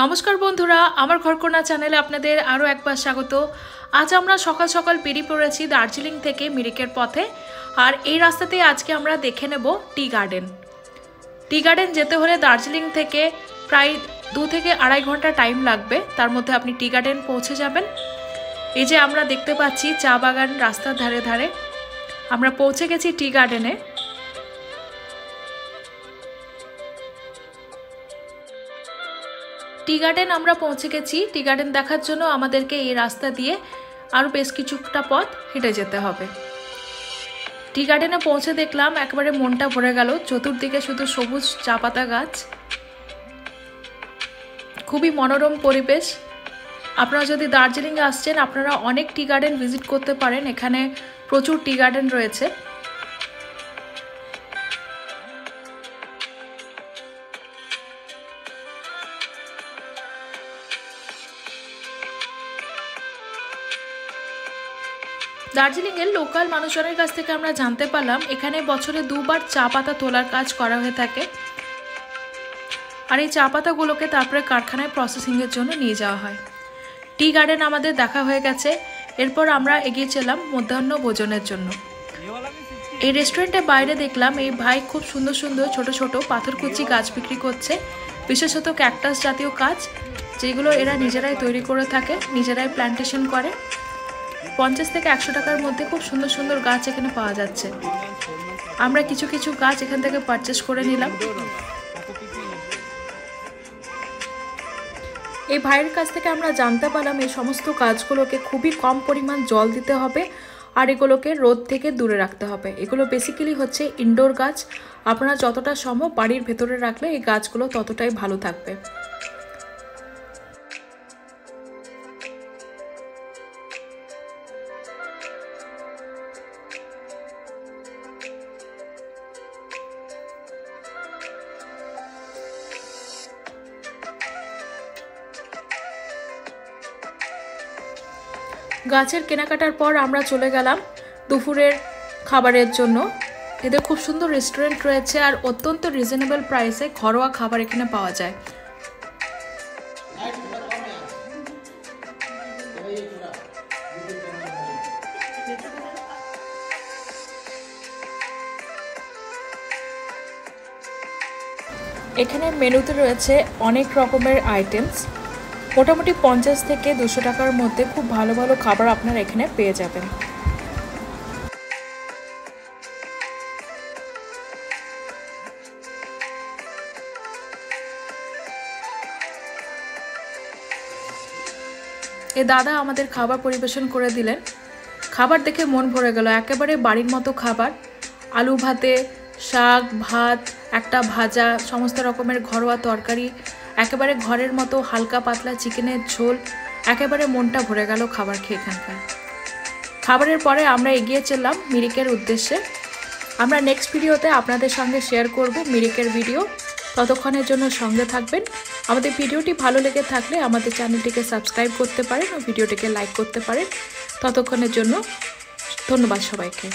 নমস্কার বন্ধুরা, আমার ঘরকোনা চ্যানেলে আপনাদের আরও একবার স্বাগত। আজ আমরা সকাল সকাল বেরিয়ে পড়েছি দার্জিলিং থেকে মিরিকের পথে। আর এই রাস্তাতেই আজকে আমরা দেখে নেব টি গার্ডেন। টি গার্ডেন যেতে হলে দার্জিলিং থেকে প্রায় 2 থেকে আড়াই ঘন্টা টাইম লাগবে, তার মধ্যে আপনি টি গার্ডেন পৌঁছে যাবেন। এই যে আমরা দেখতে পাচ্ছি চা বাগান রাস্তার ধারে ধারে, আমরা পৌঁছে গেছি টি গার্ডেনে। টি গার্ডেন আমরা পৌঁছে গেছি। টি গার্ডেন দেখার জন্য আমাদেরকে এই রাস্তা দিয়ে আরও বেশ কিছুটা পথ হেঁটে যেতে হবে। টি গার্ডেনে পৌঁছে দেখলাম একেবারে মনটা ভরে গেল, চতুর্দিকে শুধু সবুজ চা পাতা গাছ, খুবই মনোরম পরিবেশ। আপনারা যদি দার্জিলিংয়ে আসছেন আপনারা অনেক টি গার্ডেন ভিজিট করতে পারেন, এখানে প্রচুর টি গার্ডেন রয়েছে। দার্জিলিংয়ের লোকাল মানুষজনের কাছ থেকে আমরা জানতে পারলাম এখানে বছরে 2 বার চা পাতা তোলার কাজ করা হয়ে থাকে, আর এই চা পাতাগুলোকে তারপরে কারখানায় প্রসেসিংয়ের জন্য নিয়ে যাওয়া হয়। টি গার্ডেন আমাদের দেখা হয়ে গেছে, এরপর আমরা এগিয়ে চললাম মধ্যাহ্ন ভোজনের জন্য। এই রেস্টুরেন্টের বাইরে দেখলাম এই ভাই খুব সুন্দর সুন্দর ছোট ছোট পাথরকুচি গাছ বিক্রি করছে, বিশেষত ক্যাকটাস জাতীয় গাছ, যেগুলো এরা নিজেরাই তৈরি করে থাকে, নিজেরাই প্ল্যান্টেশন করে। 50 থেকে 100 টাকার মধ্যে খুব সুন্দর সুন্দর গাছ এখানে পাওয়া যাচ্ছে। আমরা কিছু কিছু গাছ এখান থেকে পারচেস করে নিলাম। এই ভাইয়ের কাছ থেকে আমরা জানতে পারলাম এই সমস্ত গাছগুলোকে খুবই কম পরিমাণ জল দিতে হবে, আর এগুলোকে রোদ থেকে দূরে রাখতে হবে। এগুলো বেসিক্যালি হচ্ছে ইনডোর গাছ, আপনারা যতটা সম্ভব বাড়ির ভেতরে রাখলে এই গাছগুলো ততটাই ভালো থাকবে। গাছের কেনাকাটার পর আমরা চলে গেলাম দুপুরের খাবারের জন্য। এদের খুব সুন্দর রেস্টুরেন্ট রয়েছে আর অত্যন্ত রিজনেবল প্রাইসে ঘরোয়া খাবার এখানে পাওয়া যায়। এখানে মেনুতে রয়েছে অনেক রকমের আইটেমস, মোটামুটি 50 থেকে 200 টাকার মধ্যে খুব ভালো ভালো খাবার আপনারা এখানে পেয়ে যাবেন। এ দাদা আমাদের খাবার পরিবেশন করে দিলেন। খাবার দেখে মন ভরে গেল, একেবারে বাড়ির মতো খাবার। আলু ভাতে শাক, ভাত, একটা ভাজা, সমস্ত রকমের ঘরোয়া তরকারি, একেবারে ঘরের মতো হালকা পাতলা চিকেনের ঝোল, একেবারে মনটা ভরে গেল খাবার খেয়ে এখানকার। খাবারের পরে আমরা এগিয়ে চললাম মিরিকের উদ্দেশ্যে। আমরা নেক্সট ভিডিওতে আপনাদের সঙ্গে শেয়ার করব মিরিকের ভিডিও, ততক্ষণের জন্য সঙ্গে থাকবেন। আমাদের ভিডিওটি ভালো লেগে থাকলে আমাদের চ্যানেলটিকে সাবস্ক্রাইব করতে পারেন ও ভিডিওটিকে লাইক করতে পারেন। ততক্ষণের জন্য ধন্যবাদ সবাইকে।